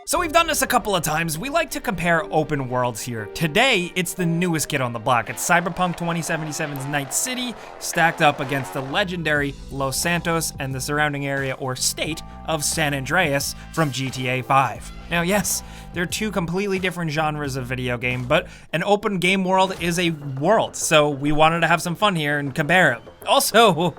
So we've done this a couple of times. We like to compare open worlds here. Today, it's the newest kid on the block. It's Cyberpunk 2077's Night City, stacked up against the legendary Los Santos and the surrounding area or state of San Andreas from GTA 5. Now, yes, they're two completely different genres of video game, but an open game world is a world, so we wanted to have some fun here and compare them. Also,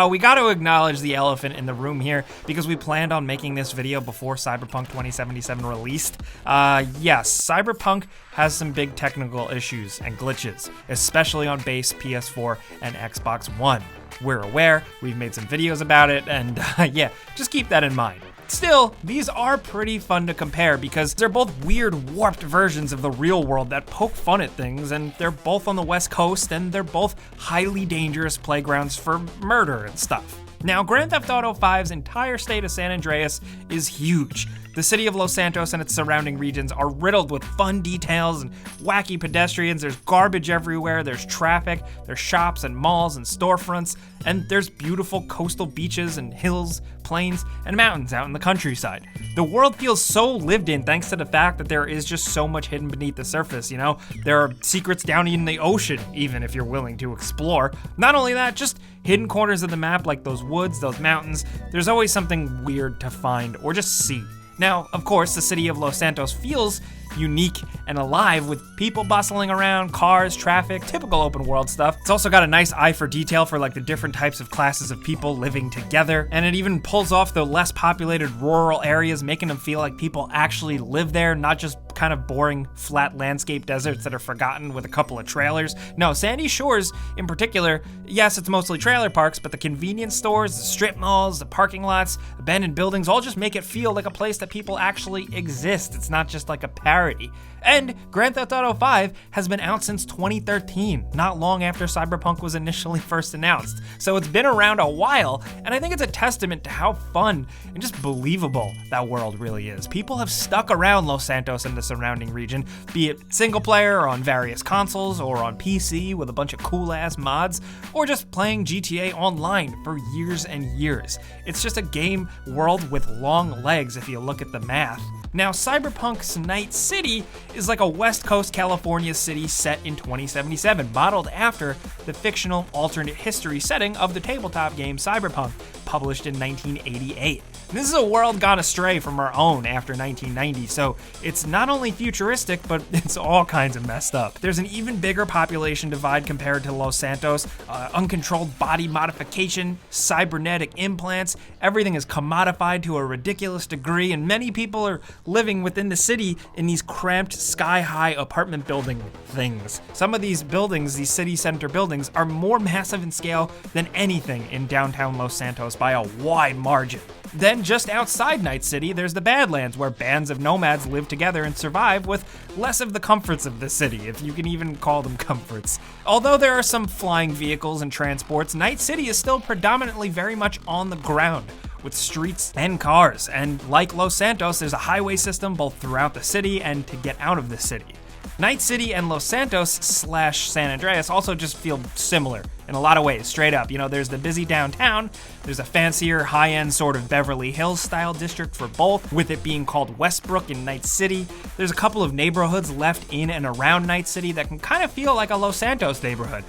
we got to acknowledge the elephant in the room here because we planned on making this video before Cyberpunk 2077 released. Yes, Cyberpunk has some big technical issues and glitches, especially on base PS4 and Xbox One. We're aware, we've made some videos about it, and yeah, just keep that in mind. Still, these are pretty fun to compare because they're both weird, warped versions of the real world that poke fun at things, and they're both on the West Coast, and they're both highly dangerous playgrounds for murder and stuff. Now, Grand Theft Auto 5's entire state of San Andreas is huge. The city of Los Santos and its surrounding regions are riddled with fun details and wacky pedestrians. There's garbage everywhere, there's traffic, there's shops and malls and storefronts, and there's beautiful coastal beaches and hills, plains, and mountains out in the countryside. The world feels so lived in thanks to the fact that there is just so much hidden beneath the surface, you know? There are secrets down in the ocean, even if you're willing to explore. Not only that, just hidden corners of the map like those woods, those mountains. There's always something weird to find or just see. Now, of course, the city of Los Santos feels unique and alive with people bustling around, cars, traffic, typical open world stuff. It's also got a nice eye for detail for like the different types of classes of people living together, and it even pulls off the less populated rural areas, making them feel like people actually live there, not just kind of boring flat landscape deserts that are forgotten with a couple of trailers. No, Sandy Shores in particular, yes, it's mostly trailer parks, but the convenience stores, the strip malls, the parking lots, abandoned buildings all just make it feel like a place that people actually exist. It's not just like a parody. And Grand Theft Auto 5 has been out since 2013, not long after Cyberpunk was initially first announced. So it's been around a while, and I think it's a testament to how fun and just believable that world really is. People have stuck around Los Santos and the surrounding region, be it single player or on various consoles or on PC with a bunch of cool ass mods, or just playing GTA Online for years and years. It's just a game world with long legs if you look at the math. Now, Cyberpunk's Night City is like a West Coast California city set in 2077, modeled after the fictional alternate history setting of the tabletop game Cyberpunk, published in 1988. This is a world gone astray from our own after 1990, so it's not only futuristic, but it's all kinds of messed up. There's an even bigger population divide compared to Los Santos, uncontrolled body modification, cybernetic implants, everything is commodified to a ridiculous degree, and many people are living within the city in these cramped, sky-high apartment building things. Some of these buildings, these city center buildings, are more massive in scale than anything in downtown Los Santos by a wide margin. Then just outside Night City, there's the Badlands, where bands of nomads live together and survive with less of the comforts of the city, if you can even call them comforts. Although there are some flying vehicles and transports, Night City is still predominantly very much on the ground, with streets and cars, and like Los Santos, there's a highway system both throughout the city and to get out of the city. Night City and Los Santos / San Andreas also just feel similar in a lot of ways, straight up. You know, there's the busy downtown, there's a fancier, high-end sort of Beverly Hills style district for both, with it being called Westbrook in Night City. There's a couple of neighborhoods left in and around Night City that can kind of feel like a Los Santos neighborhood.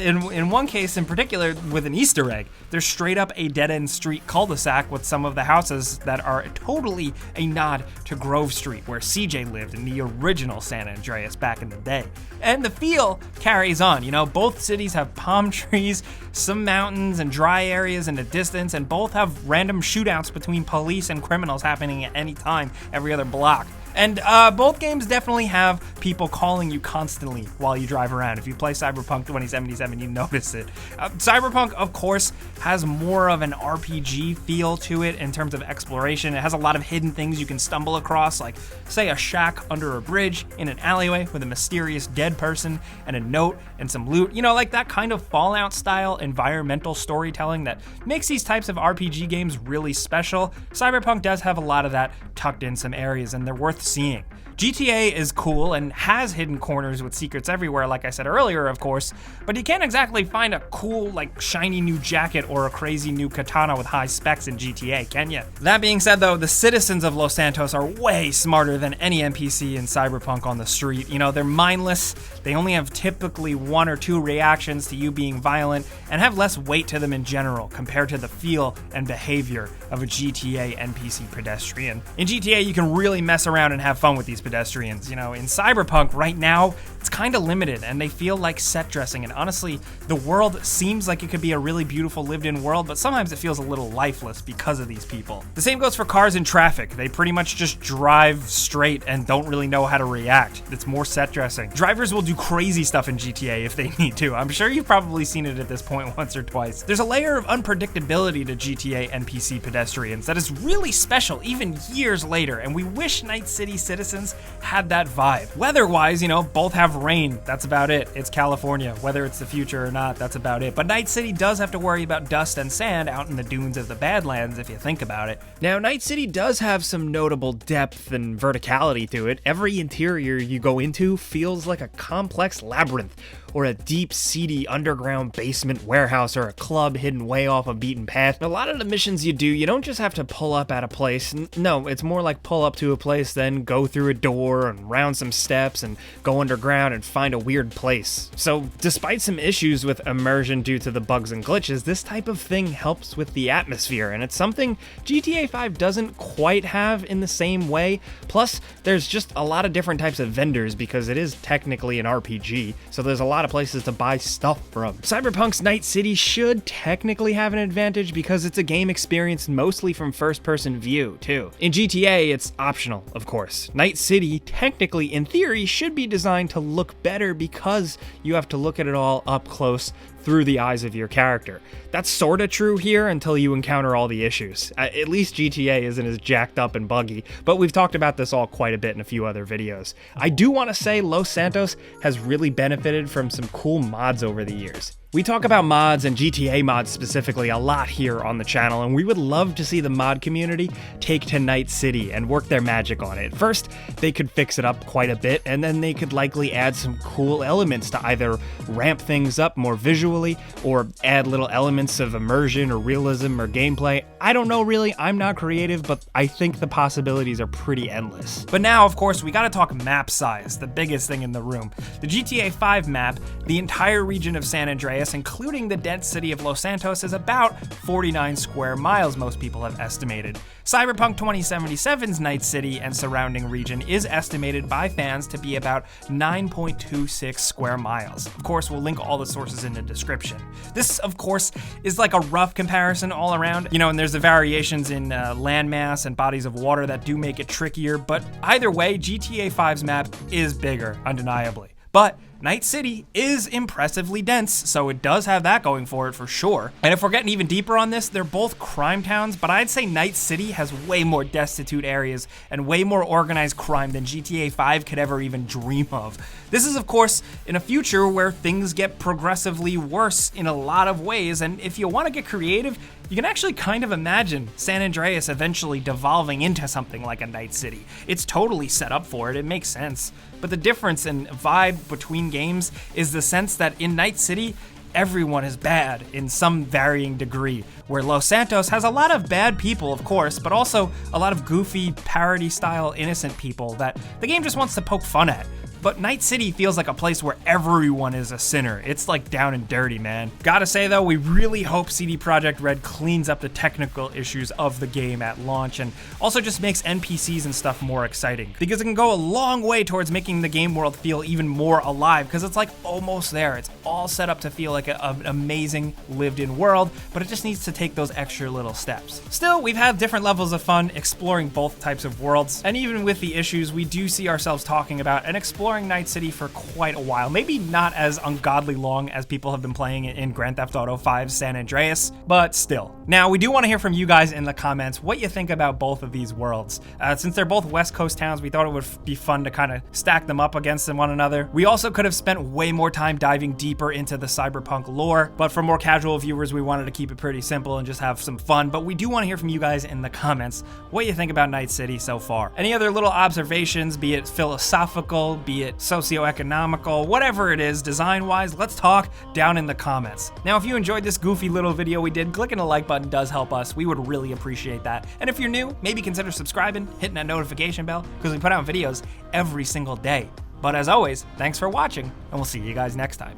In one case in particular, with an Easter egg, there's straight up a dead-end street cul-de-sac with some of the houses that are totally a nod to Grove Street, where CJ lived in the original San Andreas back in the day. And the feel carries on, you know, both cities have palm trees, some mountains and dry areas in the distance, and both have random shootouts between police and criminals happening at any time, every other block. And both games definitely have people calling you constantly while you drive around. If you play Cyberpunk 2077, you notice it. Cyberpunk, of course, has more of an RPG feel to it in terms of exploration. It has a lot of hidden things you can stumble across, like, say, a shack under a bridge in an alleyway with a mysterious dead person and a note and some loot. You know, like that kind of Fallout-style environmental storytelling that makes these types of RPG games really special. Cyberpunk does have a lot of that tucked in some areas, and they're worth seeing. GTA is cool and has hidden corners with secrets everywhere, like I said earlier, of course, but you can't exactly find a cool, like, shiny new jacket or a crazy new katana with high specs in GTA, can you? That being said, though, the citizens of Los Santos are way smarter than any NPC in Cyberpunk on the street. You know, they're mindless, they only have typically 1 or 2 reactions to you being violent, and have less weight to them in general compared to the feel and behavior of a GTA NPC pedestrian. In GTA, you can really mess around and have fun with these pedestrians. You know, in Cyberpunk right now, it's kind of limited and they feel like set dressing, and honestly, the world seems like it could be a really beautiful lived-in world, but sometimes it feels a little lifeless because of these people. The same goes for cars in traffic. They pretty much just drive straight and don't really know how to react. It's more set dressing. Drivers will do crazy stuff in GTA if they need to. I'm sure you've probably seen it at this point once or twice. There's a layer of unpredictability to GTA NPC pedestrians that is really special even years later, and we wish Night City citizens had that vibe. Weather-wise, you know, both have rain. That's about it. It's California. Whether it's the future or not, that's about it. But Night City does have to worry about dust and sand out in the dunes of the Badlands, if you think about it. Now, Night City does have some notable depth and verticality to it. Every interior you go into feels like a complex labyrinth, or a deep, seedy underground basement warehouse, or a club hidden way off a beaten path. A lot of the missions you do, you don't just have to pull up at a place. No, it's more like pull up to a place, then go through a door and round some steps and go underground and find a weird place. So despite some issues with immersion due to the bugs and glitches, this type of thing helps with the atmosphere, and it's something GTA 5 doesn't quite have in the same way. Plus, there's just a lot of different types of vendors because it is technically an RPG, so there's a lot of places to buy stuff from. Cyberpunk's Night City should technically have an advantage because it's a game experienced mostly from first-person view, too. In GTA, it's optional, of course. Night City, technically, in theory, should be designed to look better because you have to look at it all up close through the eyes of your character. That's sorta true here until you encounter all the issues. At least GTA isn't as jacked up and buggy, but we've talked about this all quite a bit in a few other videos. I do want to say Los Santos has really benefited from some cool mods over the years. We talk about mods and GTA mods specifically a lot here on the channel, and we would love to see the mod community take to Night City and work their magic on it. First, they could fix it up quite a bit, and then they could likely add some cool elements to either ramp things up more visually or add little elements of immersion or realism or gameplay. I don't know really, I'm not creative, but I think the possibilities are pretty endless. But now, of course, we gotta talk map size, the biggest thing in the room. The GTA 5 map, the entire region of San Andreas, including the dense city of Los Santos, is about 49 square miles, most people have estimated. Cyberpunk 2077's Night City and surrounding region is estimated by fans to be about 9.26 square miles. Of course, we'll link all the sources in the description. This, of course, is like a rough comparison all around, you know, and there's the variations in landmass and bodies of water that do make it trickier, but either way, GTA 5's map is bigger, undeniably. But Night City is impressively dense, so it does have that going for it for sure. And if we're getting even deeper on this, they're both crime towns, but I'd say Night City has way more destitute areas and way more organized crime than GTA 5 could ever even dream of. This is, of course, in a future where things get progressively worse in a lot of ways, and if you want to get creative, you can actually kind of imagine San Andreas eventually devolving into something like a Night City. It's totally set up for it, it makes sense. But the difference in vibe between games is the sense that in Night City, everyone is bad in some varying degree, where Los Santos has a lot of bad people, of course, but also a lot of goofy, parody-style innocent people that the game just wants to poke fun at. But Night City feels like a place where everyone is a sinner. It's like down and dirty, man. Gotta say though, we really hope CD Projekt Red cleans up the technical issues of the game at launch and also just makes NPCs and stuff more exciting, because it can go a long way towards making the game world feel even more alive, because it's like almost there. It's all set up to feel like an amazing lived-in world, but it just needs to take those extra little steps. Still, we've had different levels of fun exploring both types of worlds, and even with the issues, we do see ourselves talking about and exploring exploring Night City for quite a while. Maybe not as ungodly long as people have been playing it in Grand Theft Auto 5 San Andreas, but still. Now, we do want to hear from you guys in the comments what you think about both of these worlds. Since they're both West Coast towns, we thought it would be fun to kind of stack them up against one another. We also could have spent way more time diving deeper into the Cyberpunk lore, but for more casual viewers, we wanted to keep it pretty simple and just have some fun. But we do want to hear from you guys in the comments what you think about Night City so far. Any other little observations, be it philosophical, be it socioeconomical, whatever it is, design-wise, let's talk down in the comments. Now, if you enjoyed this goofy little video we did, clicking the like button does help us. We would really appreciate that. And if you're new, maybe consider subscribing, hitting that notification bell, because we put out videos every single day. But as always, thanks for watching, and we'll see you guys next time.